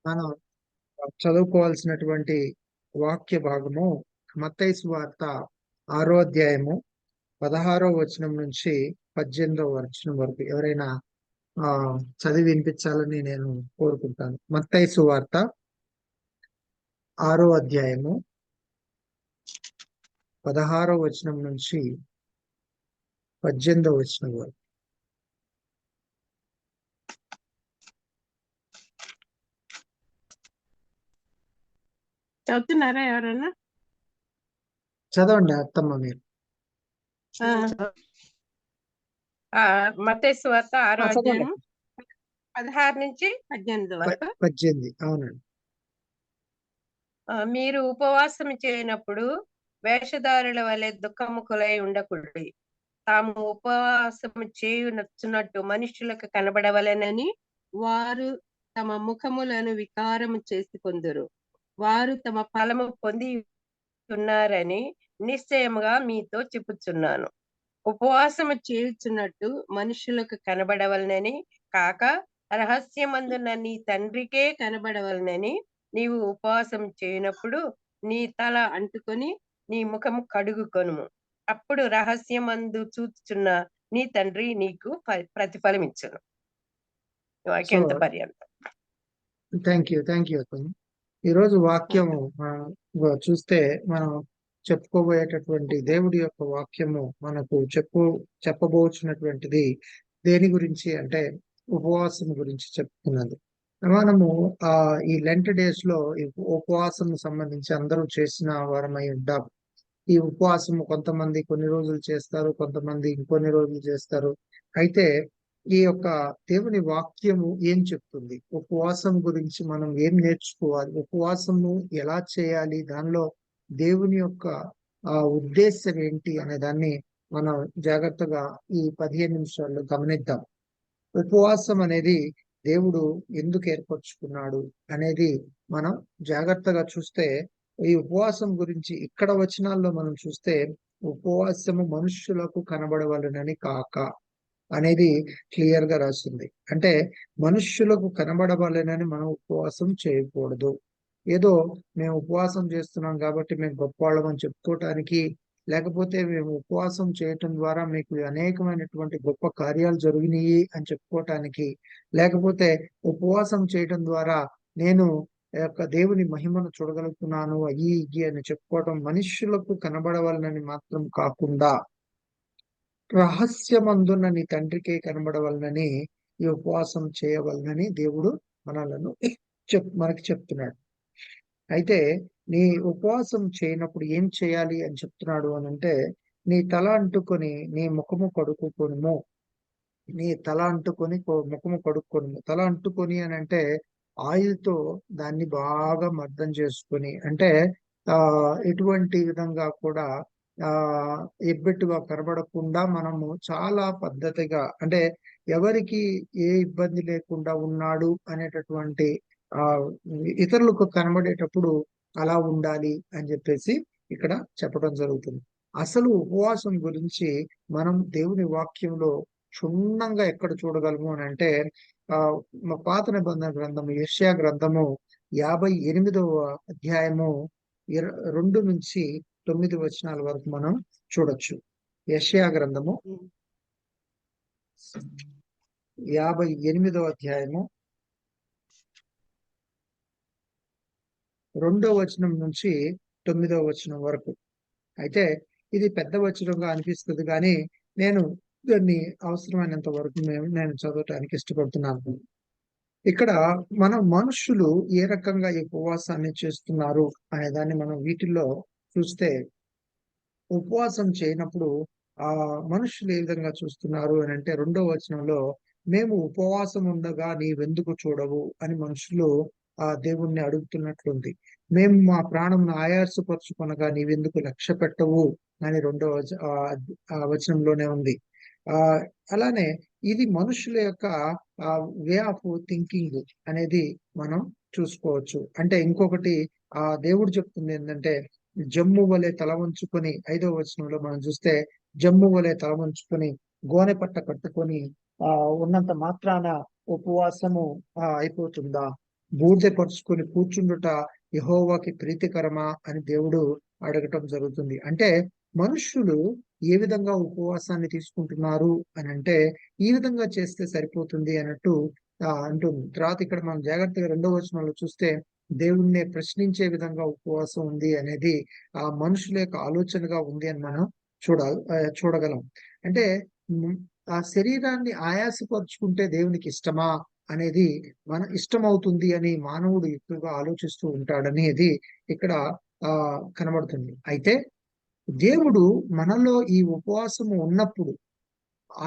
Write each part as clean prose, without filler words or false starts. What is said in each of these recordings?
మనం చదువుకోవాల్సినటువంటి వాక్య భాగము మత్తయి సువార్త 6వ అధ్యాయము 16వ వచనం నుంచి 18వ వచనం వరకు ఎవరైనా చదివి వినిపించాలని నేను కోరుకుంటాను. మత్తయి సువార్త 6వ అధ్యాయము 16వ వచనం నుంచి 18వ వచనం వరకు. చదువుతున్నారా ఎవరన్నా? చదవండి అత్తమ్మ మీరు. మత్తయి సువార్త 6వ చదవండి. అధ్యాయం 16 నుంచి 18 వరకు. 18, అవునండి. మీరు ఉపవాసం చేయనప్పుడు వేషధారుల వలె దుఃఖముఖులై ఉండకూడదు. తాము ఉపవాసం చేయునొచ్చున్నట్టు మనుష్యులకు కనబడవలెనని వారు తమ ముఖములను వికారము చేసుకొందురు. వారు తమ ఫలము పొంది ఉన్నారని నిశ్చయముగా మీతో చెప్పుచున్నాను. ఉపవాసము చేయుచున్నట్టు మనుషులకు కనబడవలనని కాక రహస్యమందున నీ తండ్రికే కనబడవలనని నీవు ఉపవాసం చేయనప్పుడు నీ తల అంటుకొని నీ ముఖము కడుగుకొనుము. అప్పుడు రహస్యమందు చూచుచున్న నీ తండ్రి నీకు ప్రతిఫలం ఇచ్చును. వాక్యంత పర్యంతం. థ్యాంక్ యూ అత్తమ్మ. ఈరోజు వాక్యము చూస్తే మనం చెప్పుకోబోయేటటువంటి దేవుడి యొక్క వాక్యము మనకు చెప్పబోచున్నటువంటిది దేని గురించి అంటే ఉపవాసం గురించి చెప్తున్నది. మనము ఈ లెంట్ డేస్ లో ఈ ఉపవాసం సంబంధించి అందరూ చేసిన వారమై ఉంటాం. ఈ ఉపవాసము కొంతమంది కొన్ని రోజులు చేస్తారు, కొంతమంది ఇంకొన్ని రోజులు చేస్తారు. అయితే ఈ యొక్క దేవుని వాక్యము ఏం చెప్తుంది, ఉపవాసం గురించి మనం ఏం నేర్చుకోవాలి, ఉపవాసము ఎలా చేయాలి, దానిలో దేవుని యొక్క ఉద్దేశం ఏంటి అనే దాన్ని మనం జాగ్రత్తగా ఈ 15 నిమిషాల్లో గమనిద్దాం. ఉపవాసం అనేది దేవుడు ఎందుకు ఏర్పరచుకున్నాడు అనేది మనం జాగ్రత్తగా చూస్తే, ఈ ఉపవాసం గురించి ఇక్కడ వచనాల్లో మనం చూస్తే ఉపవాసము మనుష్యులకు కనబడవలనని కాక అనేది క్లియర్ గా రాసింది. అంటే మనుష్యులకు కనబడవలనని మనం ఉపవాసం చేయకూడదు. ఏదో మేము ఉపవాసం చేస్తున్నాం కాబట్టి మేము గొప్పవాళ్ళం అని చెప్పుకోవటానికి, లేకపోతే మేము ఉపవాసం చేయటం ద్వారా మీకు అనేకమైనటువంటి గొప్ప కార్యాలు జరిగినాయి అని చెప్పుకోవటానికి, లేకపోతే ఉపవాసం చేయటం ద్వారా నేను యొక్క దేవుని మహిమను చూడగలుగుతున్నాను అయ్యి అని చెప్పుకోవటం మనుష్యులకు కనబడవలనని మాత్రం కాకుండా రహస్యమందున్న నీ తండ్రికే కనబడవలనని ఈ ఉపవాసం చేయవలనని దేవుడు మనకి చెప్తున్నాడు. అయితే నీ ఉపవాసం చేయనప్పుడు ఏం చేయాలి అని చెప్తున్నాడు అని అంటే, నీ తల అంటుకొని నీ ముఖము కడుక్కొనుము. నీ తల అంటుకొని ముఖము కడుక్కొనుము. తల అంటుకొని అని అంటే ఆయిల్తో దాన్ని బాగా మర్దం చేసుకొని, అంటే ఎటువంటి విధంగా కూడా ఎబ్బెట్టుగా కనబడకుండా మనము చాలా పద్ధతిగా, అంటే ఎవరికి ఏ ఇబ్బంది లేకుండా ఉన్నాడు అనేటటువంటి ఇతరులకు కనబడేటప్పుడు అలా ఉండాలి అని చెప్పేసి ఇక్కడ చెప్పడం జరుగుతుంది. అసలు ఉపవాసం గురించి మనం దేవుని వాక్యంలో క్షుణ్ణంగా ఎక్కడ చూడగలము అని అంటే పాత నిబంధన గ్రంథము యెషయా గ్రంథము 58వ అధ్యాయము 2 నుంచి 9 వచనాల వరకు మనం చూడొచ్చు. యెషయా గ్రంథము 58వ అధ్యాయము 2వ వచనం నుంచి 9వ వచనం వరకు. అయితే ఇది పెద్ద వచనంగా అనిపిస్తుంది, కానీ నేను దాన్ని అవసరమైనంత వరకు నేను చదవటానికి ఇష్టపడుతున్నాను. ఇక్కడ మనుషులు ఏ రకంగా ఈ ఉపవాసాన్ని చేస్తున్నారు అనే దాన్ని మనం వీటిల్లో చూస్తే, ఉపవాసం చేయనప్పుడు మనుషులు ఏ విధంగా చూస్తున్నారు అని అంటే 2వ వచనంలో, మేము ఉపవాసం ఉండగా నీవెందుకు చూడవు అని మనుషులు దేవుణ్ణి అడుగుతున్నట్లుంది. మేము మా ప్రాణంను ఆయాసపరుచుకొనగా నీవెందుకు లక్ష్య పెట్టవు అని 2వ వచనంలోనే ఉంది. అలానే ఇది మనుషుల యొక్క వే ఆఫ్ థింకింగ్ అనేది మనం చూసుకోవచ్చు. అంటే ఇంకొకటి దేవుడు చెప్తుంది ఏంటంటే, జమ్ము వలె తల వంచుకొని 5వ వచనంలో మనం చూస్తే, జమ్ము వలె తల వంచుకొని గోనె పట్ట కట్టుకొని ఉన్నంత మాత్రాన ఉపవాసము అయిపోతుందా? బూడిదపరుచుకొని కూర్చుండుట యెహోవాకి ప్రీతికరమా అని దేవుడు అడగటం జరుగుతుంది. అంటే మనుష్యులు ఏ విధంగా ఉపవాసాన్ని తీసుకుంటున్నారు అని అంటే ఈ విధంగా చేస్తే సరిపోతుంది అన్నట్టు అంటుంది. తర్వాత ఇక్కడ మనం జాగ్రత్తగా 2వ వచనంలో చూస్తే దేవుణ్ణి ప్రశ్నించే విధంగా ఉపవాసం ఉంది అనేది ఆ మనుషుల యొక్క ఆలోచనగా ఉంది అని మనం చూడగలం. అంటే ఆ శరీరాన్ని ఆయాసపరుచుకుంటే దేవునికి ఇష్టమా అనేది మన ఇష్టమవుతుంది అని మానవుడు ఎక్కువగా ఆలోచిస్తూ ఉంటాడనేది ఇక్కడ కనబడుతుంది. అయితే దేవుడు మనలో ఈ ఉపవాసము ఉన్నప్పుడు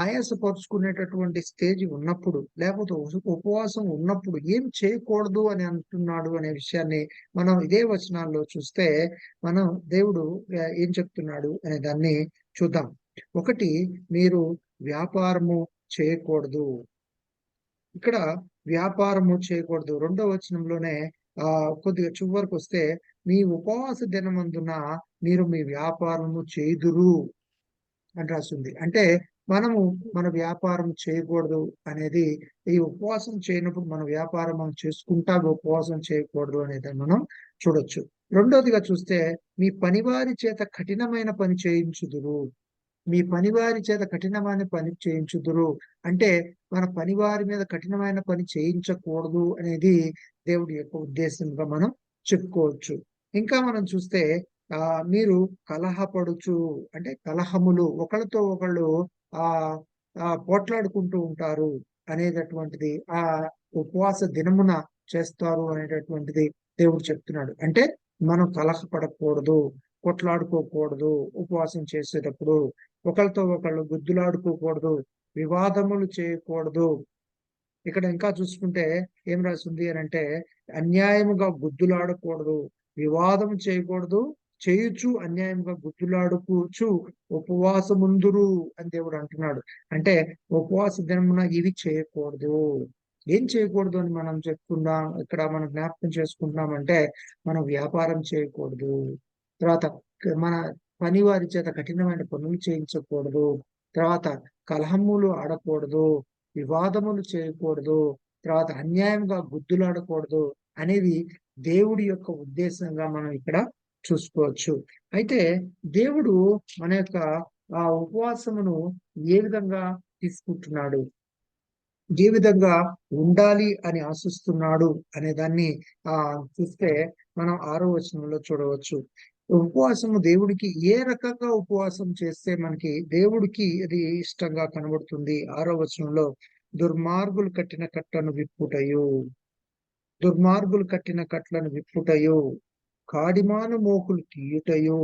ఆయాసపరుచుకునేటటువంటి స్టేజ్ ఉన్నప్పుడు లేకపోతే ఉపవాసం ఉన్నప్పుడు ఏం చేయకూడదు అని అంటున్నాడు అనే విషయాన్ని మనం ఇదే వచనాల్లో చూస్తే మనం దేవుడు ఏం చెప్తున్నాడు అనే దాన్ని చూద్దాం. ఒకటి, మీరు వ్యాపారము చేయకూడదు. ఇక్కడ వ్యాపారము చేయకూడదు. 2వ వచనంలోనే కొద్దిగా చివరికి వస్తే మీ ఉపవాస దినమందున మీరు మీ వ్యాపారము చేయుదురు అని రాసింది. అంటే మనము మన వ్యాపారం చేయకూడదు అనేది ఈ ఉపవాసం చేయనప్పుడు మన వ్యాపారం మనం చేసుకుంటా ఉపవాసం చేయకూడదు అనేది మనం చూడొచ్చు. రెండోదిగా చూస్తే మీ పనివారి చేత కఠినమైన పని చేయించుదురు. మీ పనివారి చేత కఠినమైన పని చేయించుదురు అంటే మన పనివారి మీద కఠినమైన పని చేయించకూడదు అనేది దేవుడి యొక్క ఉద్దేశంగా మనం చెప్పుకోవచ్చు. ఇంకా మనం చూస్తే మీరు కలహపడుచు అంటే కలహములు ఒకళ్ళతో ఒకళ్ళు పోట్లాడుకుంటూ ఉంటారు అనేటటువంటిది ఆ ఉపవాస దినమున చేస్తారు అనేటటువంటిది దేవుడు చెప్తున్నాడు. అంటే మనం కలహపడకూడదు, కొట్లాడుకోకూడదు, ఉపవాసం చేసేటప్పుడు ఒకళ్ళతో ఒకళ్ళు గుద్దులాడుకోకూడదు, వివాదములు చేయకూడదు. ఇక్కడ ఇంకా చూసుకుంటే ఏం రాసింది అని అంటే అన్యాయముగా గుద్దులాడకూడదు, వివాదం చేయకూడదు, చేయుచు అన్యాయంగా గుద్దులాడుకోవచ్చు ఉపవాసముందురు అని దేవుడు అంటున్నాడు. అంటే ఉపవాస దినమున ఇవి చేయకూడదు. ఏం చేయకూడదు అని మనం చెప్పుకుందాం, ఇక్కడ మనం జ్ఞాపకం చేసుకుంటున్నామంటే మనం వ్యాపారం చేయకూడదు, తర్వాత మన పని వారి చేత కఠినమైన పనులు చేయించకూడదు, తర్వాత కలహములు ఆడకూడదు, వివాదములు చేయకూడదు, తర్వాత అన్యాయంగా గుద్దులాడకూడదు అనేది దేవుడి యొక్క ఉద్దేశంగా మనం ఇక్కడ చూసుకోవచ్చు. అయితే దేవుడు మన యొక్క ఆ ఉపవాసమును ఏ విధంగా తీసుకుంటున్నాడు, ఏ విధంగా ఉండాలి అని ఆశిస్తున్నాడు అనే దాన్ని చూస్తే మనం 6వ వచనంలో చూడవచ్చు. ఉపవాసము దేవుడికి ఏ రకంగా ఉపవాసం చేస్తే మనకి దేవుడికి అది ఇష్టంగా కనబడుతుంది. 6వ వచనంలో దుర్మార్గులు కట్టిన కట్లను విప్పుటయు, దుర్మార్గులు కట్టిన కట్లను విప్పుటయు, కాడిమాను మోకులు తీయుటయు,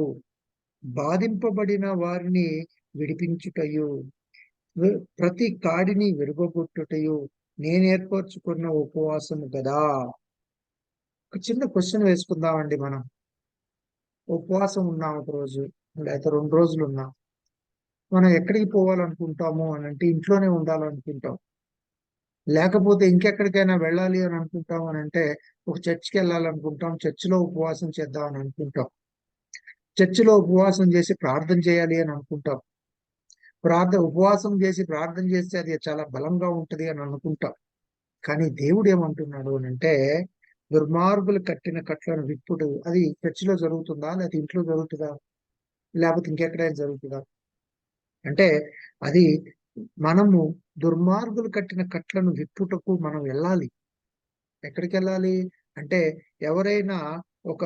బాధింపబడిన వారిని విడిపించుటయు, ప్రతి కాడిని విరగొట్టుటయు నేను ఏర్పరచుకున్న ఉపవాసము కదా. ఒక చిన్న క్వశ్చన్ వేసుకుందామండి. మనం ఉపవాసం ఉన్నాం ఒక రోజు లేకపోతే 2 రోజులు ఉన్నాం, మనం ఎక్కడికి పోవాలనుకుంటాము అని అంటే ఇంట్లోనే ఉండాలనుకుంటాం, లేకపోతే ఇంకెక్కడికైనా వెళ్ళాలి అని అనుకుంటాం అని అంటే ఒక చర్చికి వెళ్ళాలనుకుంటాం, చర్చిలో ఉపవాసం చేద్దాం అని అనుకుంటాం, చర్చిలో ఉపవాసం చేసి ప్రార్థన చేయాలి అని అనుకుంటాం, ఉపవాసం చేసి ప్రార్థన చేస్తే అది చాలా బలంగా ఉంటది అని అనుకుంటాం. కానీ దేవుడు ఏమంటున్నాడు అని అంటే దుర్మార్గులు కట్టిన కట్లను విప్పుడు అది చర్చిలో జరుగుతుందా, లేకపోతే ఇంట్లో జరుగుతుందా, లేకపోతే ఇంకెక్కడైనా జరుగుతుందా అంటే అది మనము దుర్మార్గులు కట్టిన కట్లను విప్పుటకు మనం వెళ్ళాలి. ఎక్కడికి వెళ్ళాలి అంటే ఎవరైనా ఒక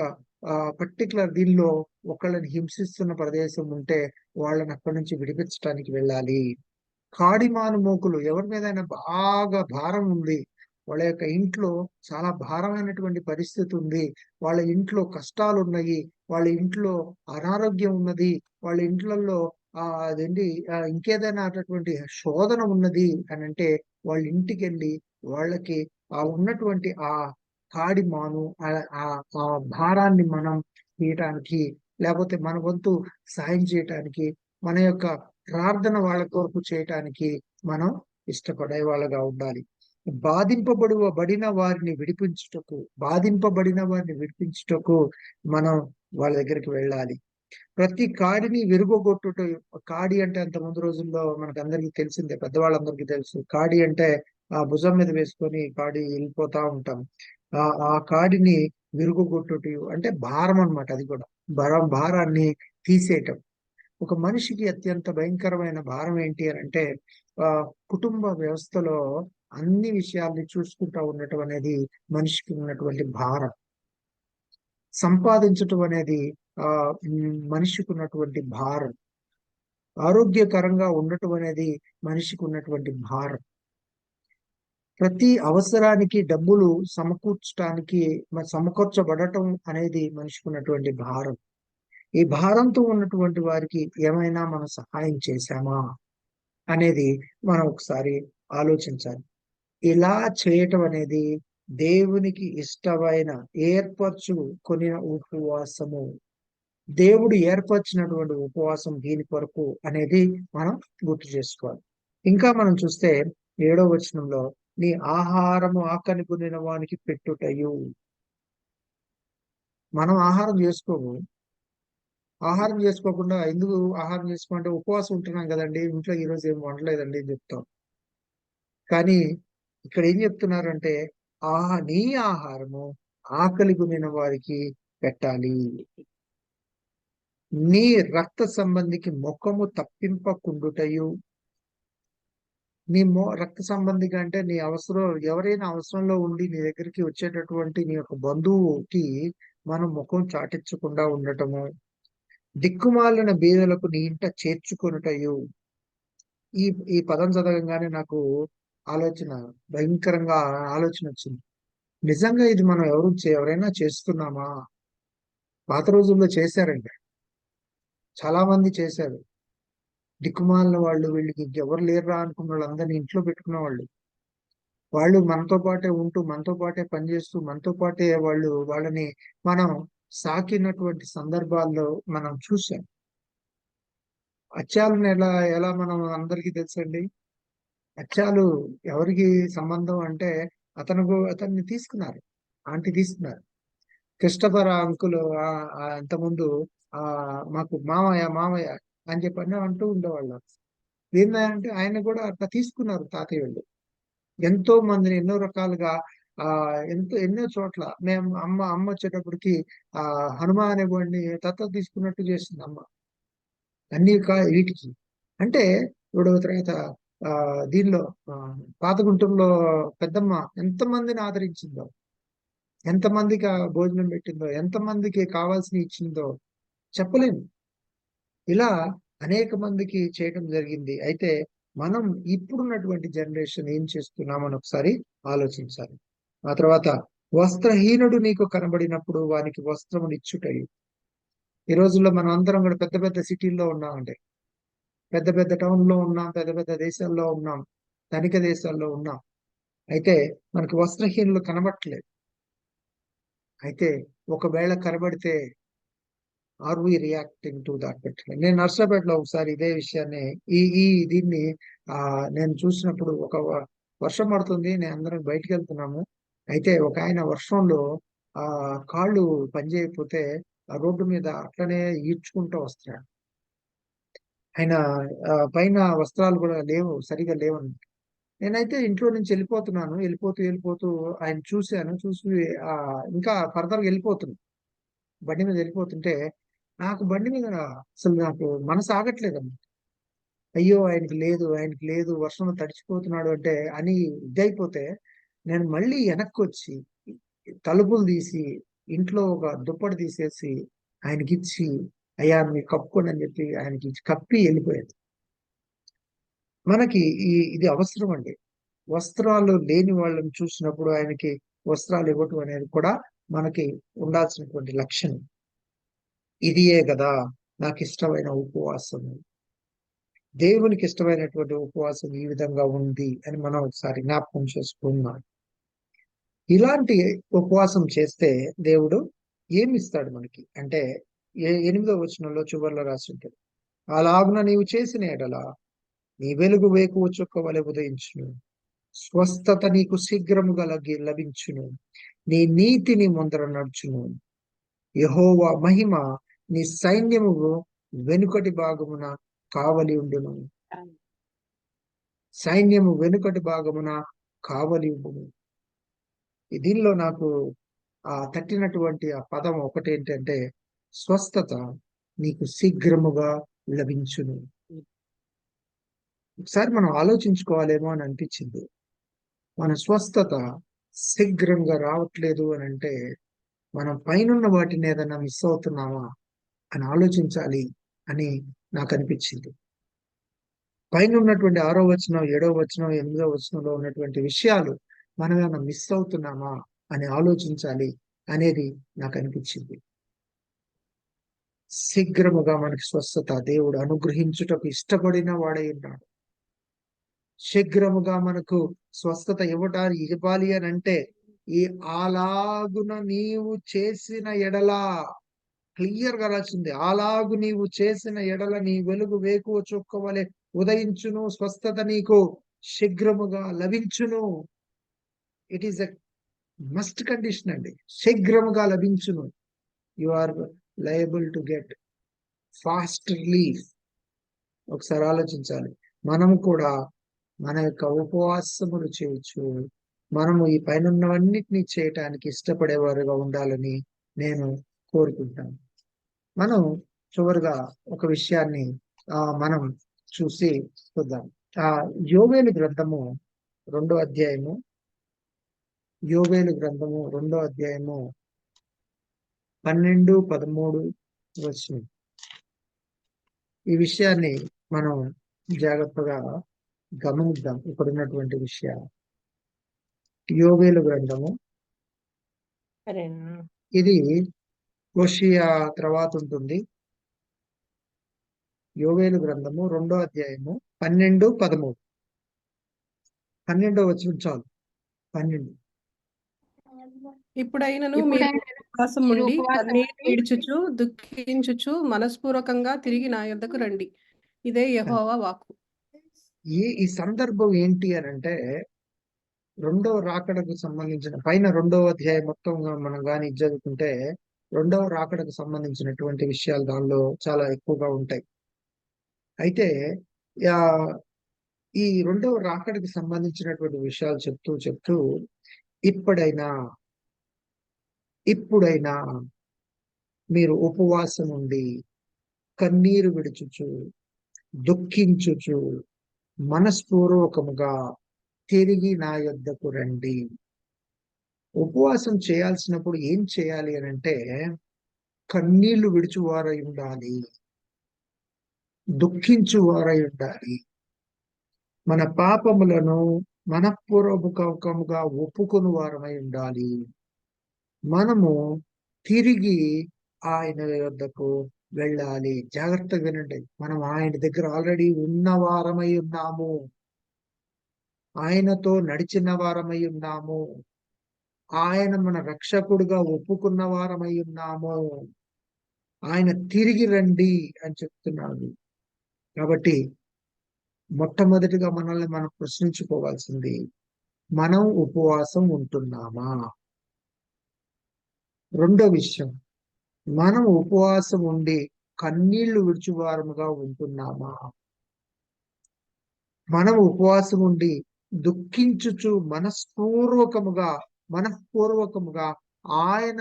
పర్టికులర్ దీనిలో ఒకళ్ళని హింసిస్తున్న ప్రదేశం ఉంటే వాళ్ళని అక్కడి నుంచి విడిపించడానికి వెళ్ళాలి. కాడిమాను మోకులు ఎవరి మీదైనా బాగా భారం ఉంది, వాళ్ళ యొక్క ఇంట్లో చాలా భారమైనటువంటి పరిస్థితి ఉంది, వాళ్ళ ఇంట్లో కష్టాలు ఉన్నాయి, వాళ్ళ ఇంట్లో అనారోగ్యం ఉన్నది, వాళ్ళ ఇంట్లలో అదేంటి ఇంకేదైనా అటువంటి శోధన ఉన్నది అని అంటే వాళ్ళ ఇంటికి వెళ్ళి వాళ్ళకి ఉన్నటువంటి కాడిమాను ఆ భారాన్ని మనం తీయటానికి లేకపోతే మన వంతు సాయం చేయటానికి మన యొక్క ప్రార్థన వాళ్ళ కొరకు చేయటానికి మనం ఇష్టపడే వాళ్ళగా ఉండాలి. బాధింపబడిన వారిని విడిపించుటకు మనం వాళ్ళ దగ్గరికి వెళ్ళాలి. ప్రతి కాడిని విరుగొట్టుట, కాడి అంటే అంత ముందు రోజుల్లో మనకు అందరికీ తెలిసిందే, పెద్దవాళ్ళందరికీ తెలుసు. కాడి అంటే ఆ భుజం మీద వేసుకొని కాడి వెళ్ళిపోతా ఉంటాం. ఆ కాడిని విరుగుగొట్టుట అంటే భారం అన్నమాట. అది కూడా భారాన్ని తీసేయటం. ఒక మనిషికి అత్యంత భయంకరమైన భారం ఏంటి అని అంటే ఆ కుటుంబ వ్యవస్థలో అన్ని విషయాల్ని చూసుకుంటా ఉండటం అనేది మనిషికి ఉన్నటువంటి భారం. సంపాదించటం అనేది మనిషికి ఉన్నటువంటి భారం. ఆరోగ్యకరంగా ఉండటం అనేది మనిషికి ఉన్నటువంటి భారం. ప్రతి అవసరానికి డబ్బులు సమకూర్చడానికి సమకూర్చబడటం అనేది మనిషికి ఉన్నటువంటి భారం. ఈ భారంతో ఉన్నటువంటి వారికి ఏమైనా మనం సహాయం చేశామా అనేది మనం ఒకసారి ఆలోచించాలి. ఇలా చేయటం అనేది దేవునికి ఇష్టమైన ఏర్పరచుకొని ఉపవాసము. దేవుడు ఏర్పరిచినటువంటి ఉపవాసం దీని కొరకు అనేది మనం గుర్తు చేసుకోవాలి. ఇంకా మనం చూస్తే 7వ వచనంలో నీ ఆహారము ఆకలి కొనిన వానికి పెట్టుటయు. మనం ఆహారం చేసుకోకుండా ఎందుకు ఆహారం చేసుకోమంటే ఉపవాసం ఉంటున్నాం కదండి, ఇంట్లో ఈరోజు ఏం వండలేదండి అని చెప్తాం. కానీ ఇక్కడ ఏం చెప్తున్నారంటే నీ ఆహారము ఆకలి కొనిన వారికి పెట్టాలి. నీ రక్త సంబంధికి ముఖము తప్పింపకుండుటయు. నీ రక్త సంబంధిగా అంటే నీ అవసరం, ఎవరైనా అవసరంలో ఉండి నీ దగ్గరికి వచ్చేటటువంటి నీ యొక్క బంధువుకి మనం ముఖం చాటించకుండా ఉండటము. దిక్కుమాలిన బీదలకు నీ ఇంట చేర్చుకొనుటయు. ఈ ఈ పదం చదవగానే నాకు భయంకరంగా ఆలోచన వచ్చింది. నిజంగా ఇది మనం ఎవరైనా చేస్తున్నామా? పాత రోజుల్లో చేశారండి, చాలా మంది చేశారు. దిక్కుమాలిన వాళ్ళు, వీళ్ళకి ఎవరు లేరురా అనుకున్న వాళ్ళందరినీ ఇంట్లో పెట్టుకున్న వాళ్ళు మనతో పాటే ఉంటూ, మనతో పాటే పనిచేస్తూ, మనతో పాటే వాళ్ళని మనం సాకినటువంటి సందర్భాల్లో మనం చూసాం. అత్యాలను ఎలా ఎలా మనం అందరికీ తెలుసండి. అత్యాలు ఎవరికి సంబంధం అంటే అతన్ని తీసుకున్నారు, ఆంటీ తీసుకున్నారు. క్రిస్టఫర్ అంకుల్ అంతకుముందు మాకు మామయ్య మామయ్య అని చెప్పని అంటూ ఉండేవాళ్ళు. ఏంటంటే ఆయన కూడా అట్లా తీసుకున్నారు తాతయ్యలు. ఎంతో మందిని ఎన్నో రకాలుగా ఎన్నో చోట్ల మేము అమ్మ వచ్చేటప్పటికి హనుమ అనే వాడిని దత్తత తీసుకున్నట్టు చేస్తుంది అమ్మ. అన్ని వీటికి అంటే ఇప్పుడు తర్వాత దీనిలో పాత గుంటూరులో పెద్దమ్మ ఎంతమందిని ఆదరించిందో, ఎంతమందికి భోజనం పెట్టిందో, ఎంతమందికి కావాల్సిన ఇచ్చిందో చెప్పలేము. ఇలా అనేక మందికి చేయడం జరిగింది. అయితే మనం ఇప్పుడున్నటువంటి జనరేషన్ ఏం చేస్తున్నామని ఒకసారి ఆలోచించాలి. ఆ తర్వాత వస్త్రహీనుడు నీకు కనబడినప్పుడు వానికి వస్త్రమును ఇచ్చుటయు. ఈ రోజుల్లో మనం అందరం కూడా పెద్ద పెద్ద సిటీల్లో ఉన్నామండి, పెద్ద పెద్ద టౌన్లో ఉన్నాం, పెద్ద పెద్ద దేశాల్లో ఉన్నాం, ధనిక దేశాల్లో ఉన్నాం. అయితే మనకి వస్త్రహీనులు కనబడట్లేదు. అయితే ఒకవేళ కనబడితే are we reacting to that పెట్టిన. నేను నర్సాపేటలో ఒకసారి ఇదే విషయాన్ని దీన్ని నేను చూసినప్పుడు, ఒక వర్షం పడుతుంది, నేను అందరం బయటికి వెళ్తున్నాము. అయితే ఒక ఆయన వర్షంలో కాళ్ళు పనిచేయకపోతే ఆ రోడ్డు మీద అట్లనే ఈడ్చుకుంటూ వస్తున్నాడు. ఆయన పైన వస్త్రాలు కూడా సరిగా లేవని. నేనైతే ఇంట్లో నుంచి వెళ్ళిపోతూ ఆయన చూసి ఇంకా ఫర్దర్గా బండి మీద వెళ్ళిపోతుంటే నాకు బండి మీద అసలు నాకు మనసు ఆగట్లేదమ్మా. అయ్యో ఆయనకి లేదు వర్షంలో తడిచిపోతున్నాడు అంటే అని ఇదైపోతే, నేను మళ్ళీ వెనక్కి వచ్చి తలుపులు తీసి ఇంట్లో ఒక దుప్పటి తీసేసి ఆయనకిచ్చి, అయ్యా మీరు కప్పుకోండి అని చెప్పి ఆయనకి కప్పి వెళ్ళిపోయేది. మనకి ఇది అవసరం అండి. వస్త్రాలు లేని వాళ్ళని చూసినప్పుడు ఆయనకి వస్త్రాలు ఇవ్వటం అనేది కూడా మనకి ఉండాల్సినటువంటి లక్షణం. ఇదియే కదా నాకు ఇష్టమైన ఉపవాసము. దేవునికి ఇష్టమైనటువంటి ఉపవాసం ఈ విధంగా ఉంది అని మనం ఒకసారి జ్ఞాపకం చేసుకున్నాం. ఇలాంటి ఉపవాసం చేస్తే దేవుడు ఏమిస్తాడు మనకి అంటే 8వ వచనంలో చివరిలో రాసి ఉంటుంది. అలాగున నీవు చేసిన ఎడల నీ వెలుగు వేకువ చుక్క వలె ఉదయించును, స్వస్థత నీకు శీఘ్రముగా లభించును, నీ నీతిని ముందర నడుచును, యెహోవా మహిమ నీ సైన్యము వెనుకటి భాగమున కావలి ఉండును. సైన్యము వెనుకటి భాగమున కావలి ఇవ్వుము. దీనిలో నాకు తట్టినటువంటి ఆ పదం ఒకటి ఏంటంటే, స్వస్థత నీకు శీఘ్రముగా లభించును. ఒకసారి మనం ఆలోచించుకోవాలేమో అని అనిపించింది. మన స్వస్థత శీఘ్రంగా రావట్లేదు అని అంటే, మనం పైనున్న వాటిని ఏదైనా మిస్ అవుతున్నామా అని ఆలోచించాలి అని నాకు అనిపించింది. పైన ఉన్నటువంటి 6వ వచనం, 7వ వచనం, 8వ వచనంలో ఉన్నటువంటి విషయాలు మనం ఏమైనా మిస్ అవుతున్నామా అని ఆలోచించాలి అనేది నాకు అనిపించింది. శీఘ్రముగా మనకి స్వస్థత దేవుడు అనుగ్రహించుటకు ఇష్టపడిన వాడై ఉన్నాడు. శీఘ్రముగా మనకు స్వస్థత ఇవ్వాలి అని అంటే, ఈ అలాగున నీవు చేసిన ఎడల, క్లియర్ గా రాసింది, అలాగు నీవు చేసిన ఎడల నీ వెలుగు వేకువ చుక్క వలె ఉదయించును, స్వస్థత నీకు శీఘ్రముగా లభించును. It is a must condition అండి. శీఘ్రముగా లభించును. You are liable to get fast relief. ఒకసారి ఆలోచించాలి. మనము కూడా మన యొక్క ఉపవాసములు చేయొచ్చు. మనము ఈ పైన ఉన్నవన్నిటినీ చేయటానికి ఇష్టపడేవారుగా ఉండాలని నేను కోరుకుంటాను. మనం చివరిగా ఒక విషయాన్ని మనం చూసి చూద్దాం. యోవేలు గ్రంథము 2వ అధ్యాయము, యోవేలు గ్రంథము 2వ అధ్యాయము 12, 13 వచనం. ఈ విషయాన్ని మనం జాగ్రత్తగా గమనిద్దాం. ఇక్కడ ఉన్నటువంటి విషయాలు. యోవేలు గ్రంథము, ఇది హోషేయ తర్వాత ఉంటుంది. యోవేలు గ్రంథము 2వ అధ్యాయము 12, 13. 12వ వచనం చాలు. 12. ఇప్పుడైనను మీరు ఉపవాసం ఉండి కన్నీరు విడుచుచు దుఃఖించుచు మనస్పూర్వకంగా తిరిగి నా యొద్దకు రండి. ఇదే యెహోవా వాక్కు. ఈ సందర్భం ఏంటి అని అంటే, 2వ రాకడకు సంబంధించిన పైన 2వ అధ్యాయం మొత్తంగా మనం కానీ చదువుకుంటే 2వ రాకడకు సంబంధించినటువంటి విషయాలు దానిలో చాలా ఎక్కువగా ఉంటాయి. అయితే ఈ 2వ రాకడకు సంబంధించినటువంటి విషయాలు చెప్తూ ఇప్పుడైనా మీరు ఉపవాసం ఉండి కన్నీరు విడుచుచు దుఃఖించుచు మనస్పూర్వకముగా తిరిగి నా యొద్దకు రండి. ఉపవాసం చేయాల్సినప్పుడు ఏం చేయాలి అని అంటే, కన్నీళ్లు విడుచువారై ఉండాలి, దుఃఖించువారై ఉండాలి, మన పాపములను మనఃపూర్వకముగా ఒప్పుకొని వారమై ఉండాలి. మనము తిరిగి ఆయన యొద్దకు వెళ్ళాలి. జాగ్రత్తగా వినండి. మనం ఆయన దగ్గర ఆల్రెడీ ఉన్న వారమై ఉన్నాము, ఆయనతో నడిచిన వారమై ఉన్నాము, ఆయన మన రక్షకుడుగా ఒప్పుకున్న వారమై ఉన్నాము. ఆయన తిరిగి రండి అని చెప్తున్నాడు. కాబట్టి మొట్టమొదటిగా మనల్ని మనం ప్రశ్నించుకోవాల్సింది, మనం ఉపవాసం ఉంటున్నామా? రెండో విషయం, మనం ఉపవాసం ఉండి కన్నీళ్లు విడుచువారముగా ఉంటున్నామా? మనం ఉపవాసం ఉండి దుఃఖించుచు మనఃపూర్వకముగా ఆయన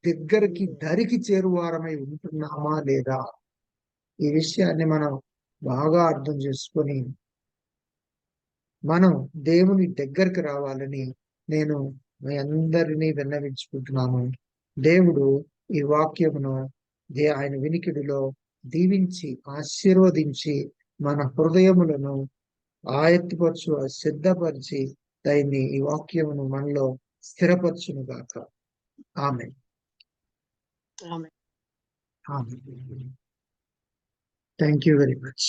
దగ్గరికి దరికి చేరువారమై ఉంటున్నామా లేదా? ఈ విషయాన్ని మనం బాగా అర్థం చేసుకొని మనం దేవుని దగ్గరికి రావాలని నేను మీ అందరినీ విన్నవించుకుంటున్నాను. దేవుడు ఈ వాక్యమును ఆయన వినికిడిలో దీవించి ఆశీర్వదించి మన హృదయములను ఆయత్తుపరచు సిద్ధపరిచి ఈ వాక్యమును మనలో స్థిరపరచును గాక. Amen. Thank you very much.